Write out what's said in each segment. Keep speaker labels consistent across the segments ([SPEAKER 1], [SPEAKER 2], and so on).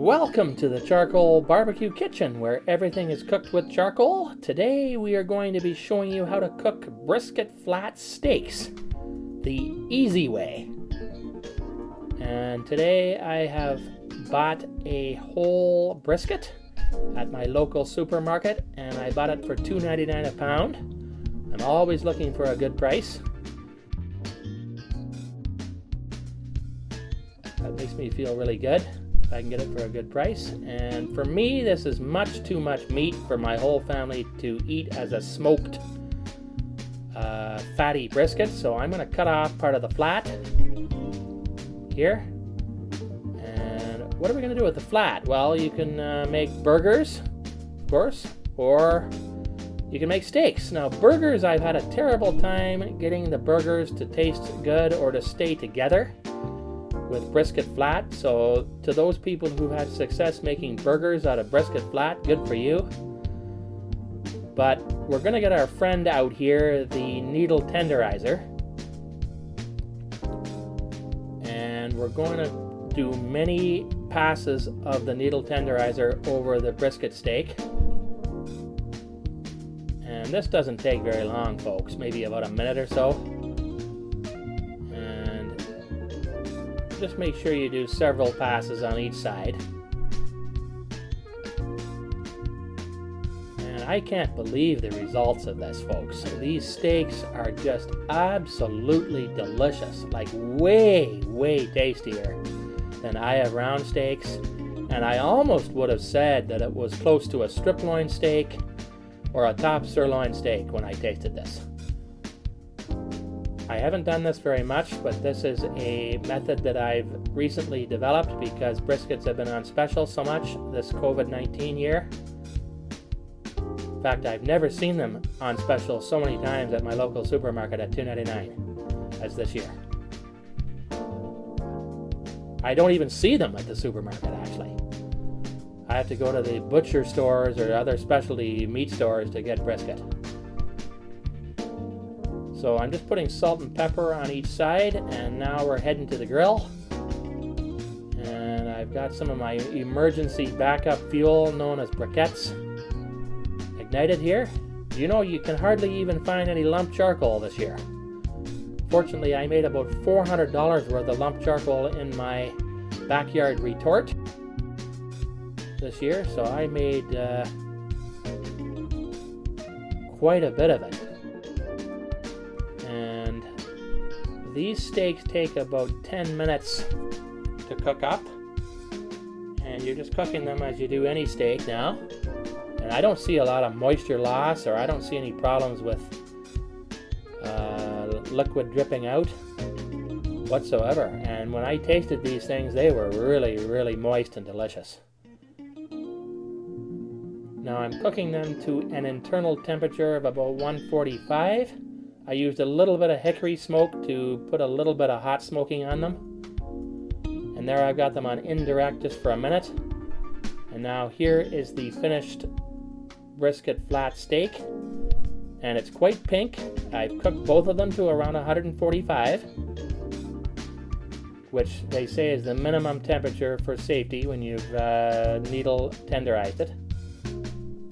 [SPEAKER 1] Welcome to the Charcoal Barbecue Kitchen, where everything is cooked with charcoal. Today we are going to be showing you how to cook brisket flat steaks the easy way. And today I have bought a whole brisket at my local supermarket, and I bought it for $2.99 a pound. I'm always looking for a good price. That makes me feel really good if I can get it for a good price. And for me, this is much too much meat for my whole family to eat as a smoked fatty brisket. So I'm going to cut off part of the flat here. And what are we going to do with the flat? Well, you can make burgers, of course, or you can make steaks. Now, burgers, I've had a terrible time getting the burgers to taste good or to stay together with brisket flat. So to those people who had success making burgers out of brisket flat, good for you. But we're going to get our friend out here, the needle tenderizer, and we're going to do many passes of the needle tenderizer over the brisket steak. And this doesn't take very long, folks, maybe about a minute or so. Just make sure you do several passes on each side. And I can't believe the results of this, folks. These steaks are just absolutely delicious, like way tastier than I have round steaks. And I almost would have said that it was close to a strip loin steak or a top sirloin steak when I tasted this. I haven't done this very much, but this is a method that I've recently developed because briskets have been on special so much this COVID-19 year. In fact, I've never seen them on special so many times at my local supermarket at $2.99 as this year. I don't even see them at the supermarket, actually. I have to go to the butcher stores or other specialty meat stores to get brisket. So I'm just putting salt and pepper on each side, and now we're heading to the grill. And I've got some of my emergency backup fuel known as briquettes ignited here. You know, you can hardly even find any lump charcoal this year. Fortunately, I made about $400 worth of lump charcoal in my backyard retort this year, so I made quite a bit of it. And these steaks take about 10 minutes to cook up, and you're just cooking them as you do any steak now. And I don't see a lot of moisture loss, or I don't see any problems with liquid dripping out whatsoever. And when I tasted these things, they were really moist and delicious. Now I'm cooking them to an internal temperature of about 145. I used a little bit of hickory smoke to put a little bit of hot smoking on them. And there I've got them on indirect just for a minute. And now here is the finished brisket flat steak. And it's quite pink. I've cooked both of them to around 145, which they say is the minimum temperature for safety when you've needle tenderized it.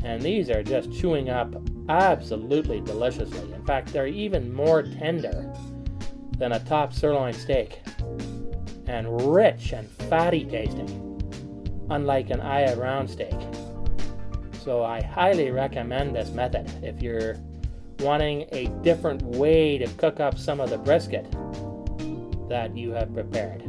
[SPEAKER 1] And these are just chewing up absolutely deliciously. In fact, they're even more tender than a top sirloin steak, and rich and fatty tasting, unlike an Aya round steak. So I highly recommend this method if you're wanting a different way to cook up some of the brisket that you have prepared.